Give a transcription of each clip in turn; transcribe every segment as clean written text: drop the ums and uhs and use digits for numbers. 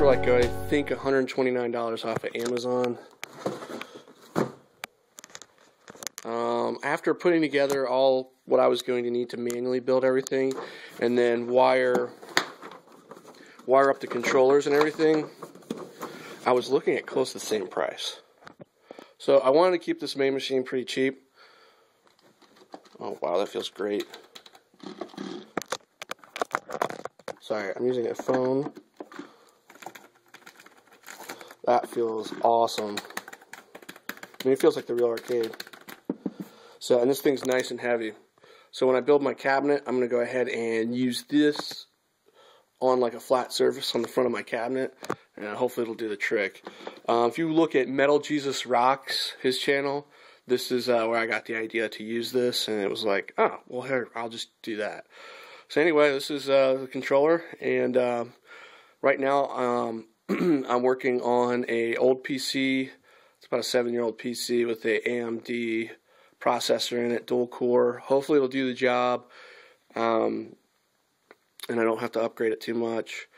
for like, I think, $129 off of Amazon. After putting together all what I was going to need to manually build everything, and then wire up the controllers and everything, I was looking at close to the same price. So I wanted to keep this Mame machine pretty cheap. Oh wow, that feels great. Sorry, I'm using a phone. That feels awesome. I mean, it feels like the real arcade. So, and this thing's nice and heavy. So when I build my cabinet, I'm going to go ahead and use this on like a flat surface on the front of my cabinet, and hopefully it'll do the trick. If you look at Metal Jesus Rocks, his channel, this is where I got the idea to use this, and it was like, oh, well here, I'll just do that. So anyway, this is the controller, and right now I'm working on an old PC. It's about a 7-year-old PC with a AMD processor in it, dual core. Hopefully it'll do the job, and I don't have to upgrade it too much.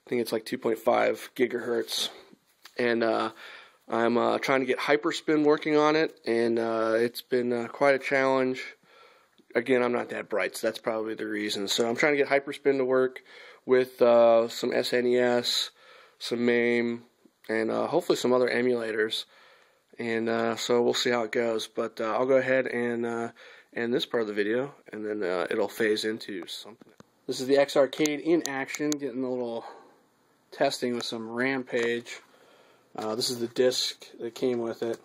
I think it's like 2.5 gigahertz, and I'm trying to get HyperSpin working on it, and it's been quite a challenge. Again, I'm not that bright, so that's probably the reason. So I'm trying to get HyperSpin to work with some SNES, some Mame, and hopefully some other emulators. And so we'll see how it goes. But I'll go ahead and end this part of the video, and then it'll phase into something. This is the X Arcade in action, getting a little testing with some Rampage. This is the disc that came with it,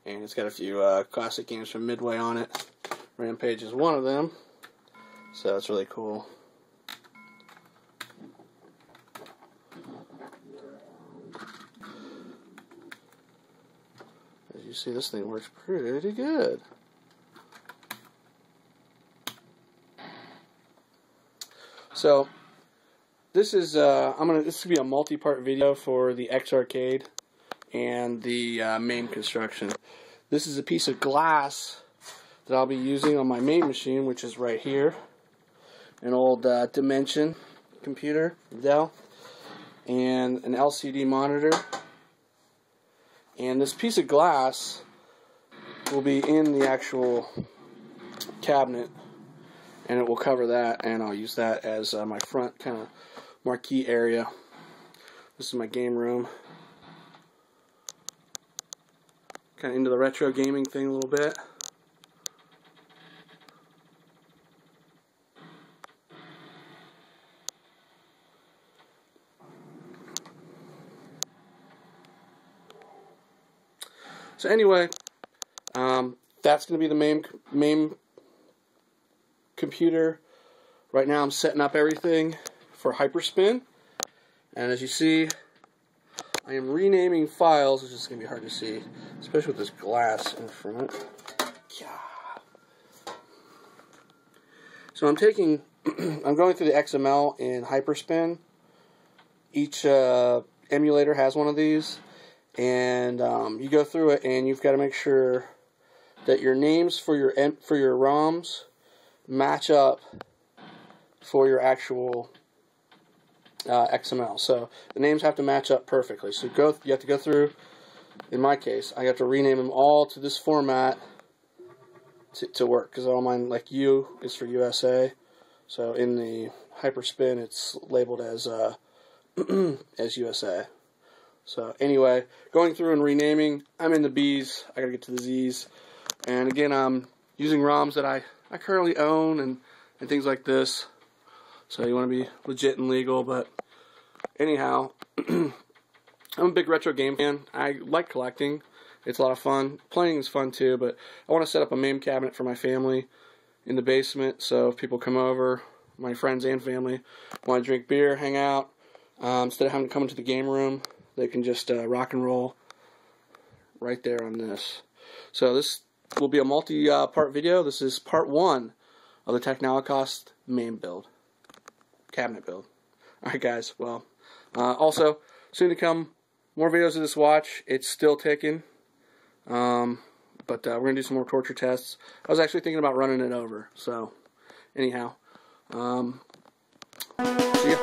and it's got a few classic games from Midway on it. Rampage is one of them, so it's really cool. As you see, this thing works pretty good. So this is this will be a multi-part video for the X Arcade and the Mame construction. This is a piece of glass that I'll be using on my Mame machine, which is right here. An old Dimension computer, Dell, and an LCD monitor. And this piece of glass will be in the actual cabinet, and it will cover that, and I'll use that as my front kind of marquee area. This is my game room. Kind of into the retro gaming thing a little bit. So anyway, that's going to be the Mame computer. Right now I'm setting up everything for HyperSpin, and as you see, I am renaming files, which is going to be hard to see, especially with this glass in front. So I'm going through the XML in HyperSpin. Each emulator has one of these, and you go through it, and you've got to make sure that your names for your ROMs match up for your actual XML. So the names have to match up perfectly. So you have to go through. In my case, I have to rename them all to this format to work, because all mine, like U is for USA. So in the HyperSpin, it's labeled as as USA. So anyway, going through and renaming, I'm in the B's. I gotta get to the Z's. And again, I'm using ROMs that I currently own and things like this. So you want to be legit and legal, but anyhow, I'm a big retro game fan. I like collecting. It's a lot of fun. Playing is fun too, but I want to set up a Mame cabinet for my family in the basement, so if people come over, my friends and family, want to drink beer, hang out, instead of having to come into the game room, they can just rock and roll right there on this. So this will be a multi-part video. This is part 1 of the Technolocaust Mame build. Cabinet build. Alright guys, well, also, soon to come, more videos of this watch. It's still ticking. But we're going to do some more torture tests. I was actually thinking about running it over. So, anyhow, see ya.